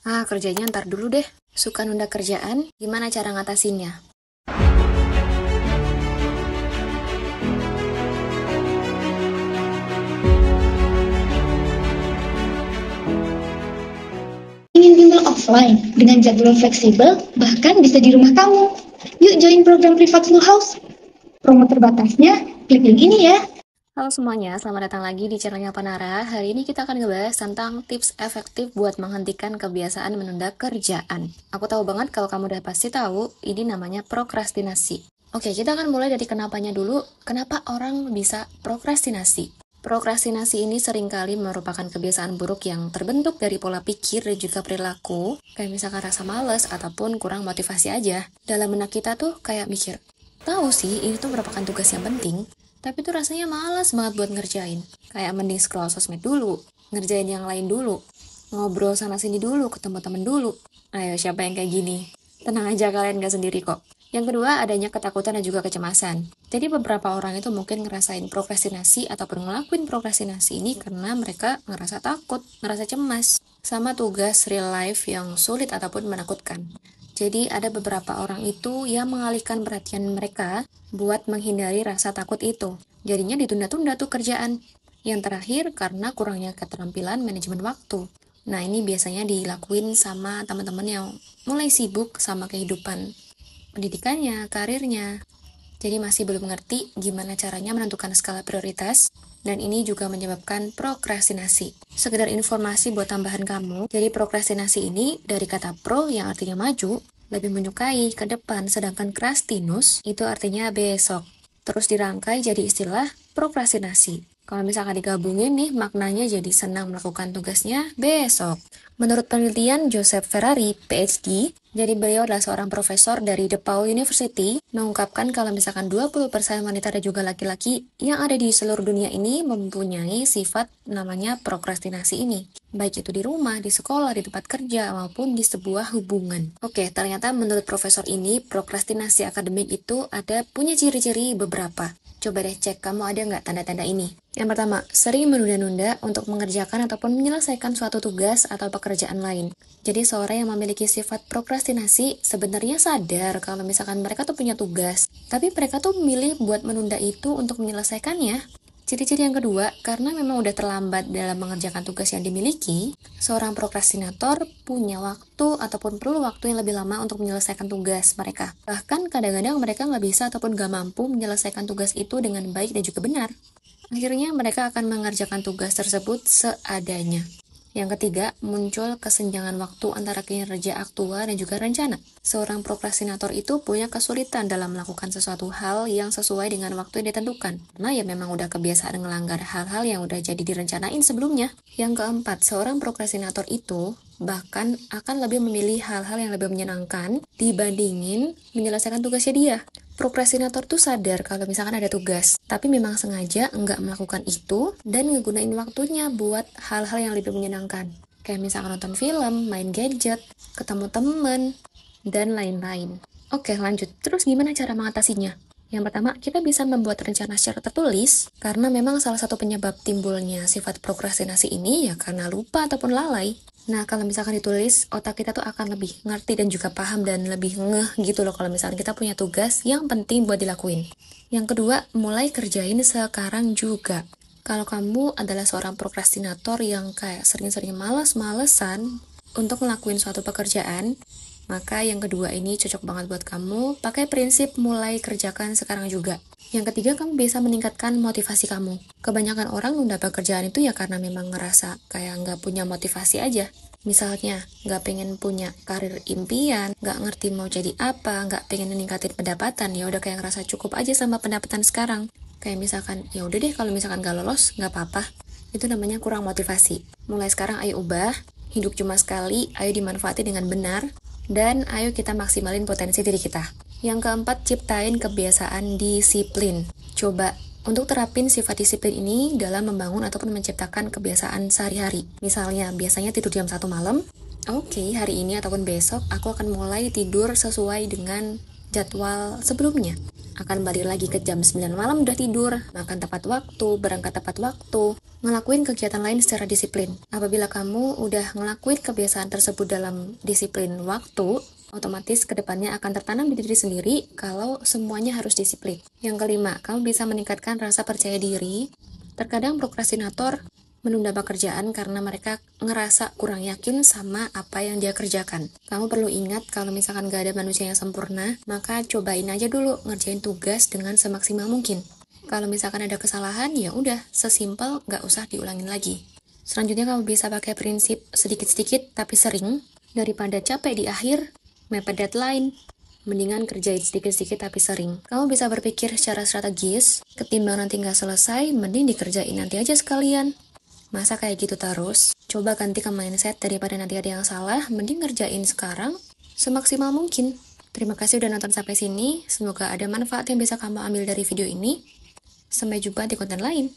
Kerjanya ntar dulu deh. Suka nunda kerjaan, gimana cara ngatasinnya? Ingin bimbel offline dengan jadwal fleksibel, bahkan bisa di rumah kamu. Yuk join program Privat Full House. Promo terbatasnya, klik link ini ya. Halo semuanya, selamat datang lagi di channelnya Panara. Hari ini kita akan ngebahas tentang tips efektif buat menghentikan kebiasaan menunda kerjaan. Aku tahu banget kalau kamu udah pasti tahu, ini namanya prokrastinasi. Oke, kita akan mulai dari kenapanya dulu. Kenapa orang bisa prokrastinasi? Prokrastinasi ini seringkali merupakan kebiasaan buruk yang terbentuk dari pola pikir dan juga perilaku, kayak misalkan rasa males ataupun kurang motivasi aja. Dalam benak kita tuh kayak mikir, tahu sih ini tuh merupakan tugas yang penting, tapi tuh rasanya malas banget buat ngerjain. Kayak mending scroll sosmed dulu, ngerjain yang lain dulu, ngobrol sana-sini dulu, ketemu temen dulu. Ayo, siapa yang kayak gini? Tenang aja, kalian gak sendiri kok. Yang kedua, adanya ketakutan dan juga kecemasan. Jadi beberapa orang itu mungkin ngerasain prokrastinasi ataupun ngelakuin prokrastinasi ini karena mereka ngerasa takut, ngerasa cemas, sama tugas real life yang sulit ataupun menakutkan. Jadi ada beberapa orang itu yang mengalihkan perhatian mereka buat menghindari rasa takut itu. Jadinya ditunda-tunda tuh kerjaan. Yang terakhir karena kurangnya keterampilan manajemen waktu. Nah, ini biasanya dilakuin sama teman-teman yang mulai sibuk sama kehidupan pendidikannya, karirnya. Jadi masih belum ngerti gimana caranya menentukan skala prioritas, dan ini juga menyebabkan prokrastinasi. Sekedar informasi buat tambahan kamu, jadi prokrastinasi ini dari kata pro yang artinya maju, lebih menyukai ke depan, sedangkan krastinus itu artinya besok. Terus dirangkai jadi istilah prokrastinasi. Kalau misalkan digabungin nih, maknanya jadi senang melakukan tugasnya besok. Menurut penelitian Joseph Ferrari, PhD, jadi beliau adalah seorang profesor dari DePaul University, mengungkapkan kalau misalkan 20% wanita dan juga laki-laki yang ada di seluruh dunia ini mempunyai sifat namanya prokrastinasi ini. Baik itu di rumah, di sekolah, di tempat kerja, maupun di sebuah hubungan. Oke, ternyata menurut profesor ini, prokrastinasi akademik itu punya ciri-ciri beberapa. Coba deh cek, kamu ada nggak tanda-tanda ini? Yang pertama, sering menunda-nunda untuk mengerjakan ataupun menyelesaikan suatu tugas atau pekerjaan lain. Jadi seorang yang memiliki sifat prokrastinasi sebenarnya sadar kalau misalkan mereka tuh punya tugas, tapi mereka tuh memilih buat menunda itu untuk menyelesaikannya. Ciri-ciri yang kedua, karena memang udah terlambat dalam mengerjakan tugas yang dimiliki, seorang prokrastinator punya waktu ataupun perlu waktu yang lebih lama untuk menyelesaikan tugas mereka. Bahkan kadang-kadang mereka nggak bisa ataupun nggak mampu menyelesaikan tugas itu dengan baik dan juga benar. Akhirnya mereka akan mengerjakan tugas tersebut seadanya. Yang ketiga, muncul kesenjangan waktu antara kinerja aktual dan juga rencana. Seorang prokrastinator itu punya kesulitan dalam melakukan sesuatu hal yang sesuai dengan waktu yang ditentukan. Karena ya memang udah kebiasaan melanggar hal-hal yang udah jadi direncanain sebelumnya. Yang keempat, seorang prokrastinator itu bahkan akan lebih memilih hal-hal yang lebih menyenangkan dibandingin menyelesaikan tugasnya dia. Prokrastinator tuh sadar kalau misalkan ada tugas, tapi memang sengaja nggak melakukan itu dan ngegunain waktunya buat hal-hal yang lebih menyenangkan. Kayak misalkan nonton film, main gadget, ketemu temen, dan lain-lain. Oke, lanjut. Terus gimana cara mengatasinya? Yang pertama, kita bisa membuat rencana secara tertulis, karena memang salah satu penyebab timbulnya sifat prokrastinasi ini ya karena lupa ataupun lalai. Nah, kalau misalkan ditulis, otak kita tuh akan lebih ngerti dan juga paham dan lebih ngeh gitu loh kalau misalkan kita punya tugas yang penting buat dilakuin. Yang kedua, mulai kerjain sekarang juga. Kalau kamu adalah seorang prokrastinator yang kayak sering-sering males-malesan untuk ngelakuin suatu pekerjaan, maka yang kedua ini cocok banget buat kamu, pakai prinsip mulai kerjakan sekarang juga. Yang ketiga, kamu bisa meningkatkan motivasi kamu. Kebanyakan orang nunda pekerjaan itu ya karena memang ngerasa kayak nggak punya motivasi aja. Misalnya, nggak pengen punya karir impian, nggak ngerti mau jadi apa, nggak pengen meningkatin pendapatan, ya udah kayak ngerasa cukup aja sama pendapatan sekarang. Kayak misalkan, ya udah deh kalau misalkan nggak lolos, nggak apa-apa. Itu namanya kurang motivasi. Mulai sekarang ayo ubah, hidup cuma sekali, ayo dimanfaati dengan benar, dan ayo kita maksimalin potensi diri kita. Yang keempat, ciptain kebiasaan disiplin. Coba untuk terapin sifat disiplin ini dalam membangun ataupun menciptakan kebiasaan sehari-hari. Misalnya, biasanya tidur jam 1 malam. Oke, hari ini ataupun besok aku akan mulai tidur sesuai dengan jadwal sebelumnya. akan balik lagi ke jam 9 malam udah tidur, makan tepat waktu, berangkat tepat waktu, ngelakuin kegiatan lain secara disiplin. Apabila kamu udah ngelakuin kebiasaan tersebut dalam disiplin waktu, otomatis kedepannya akan tertanam di diri sendiri kalau semuanya harus disiplin. Yang kelima, kamu bisa meningkatkan rasa percaya diri. Terkadang prokrastinator menunda pekerjaan karena mereka ngerasa kurang yakin sama apa yang dia kerjakan. Kamu perlu ingat kalau misalkan gak ada manusia yang sempurna, maka cobain aja dulu ngerjain tugas dengan semaksimal mungkin. Kalau misalkan ada kesalahan, ya udah, sesimpel gak usah diulangin lagi. Selanjutnya kamu bisa pakai prinsip sedikit-sedikit tapi sering, daripada capek di akhir, mepet deadline, mendingan kerjain sedikit-sedikit tapi sering. Kamu bisa berpikir secara strategis, ketimbang nanti nggak selesai, mending dikerjain nanti aja sekalian. Masa kayak gitu terus? Coba ganti ke mindset daripada nanti ada yang salah, mending ngerjain sekarang semaksimal mungkin. Terima kasih udah nonton sampai sini, semoga ada manfaat yang bisa kamu ambil dari video ini. Sampai jumpa di konten lain.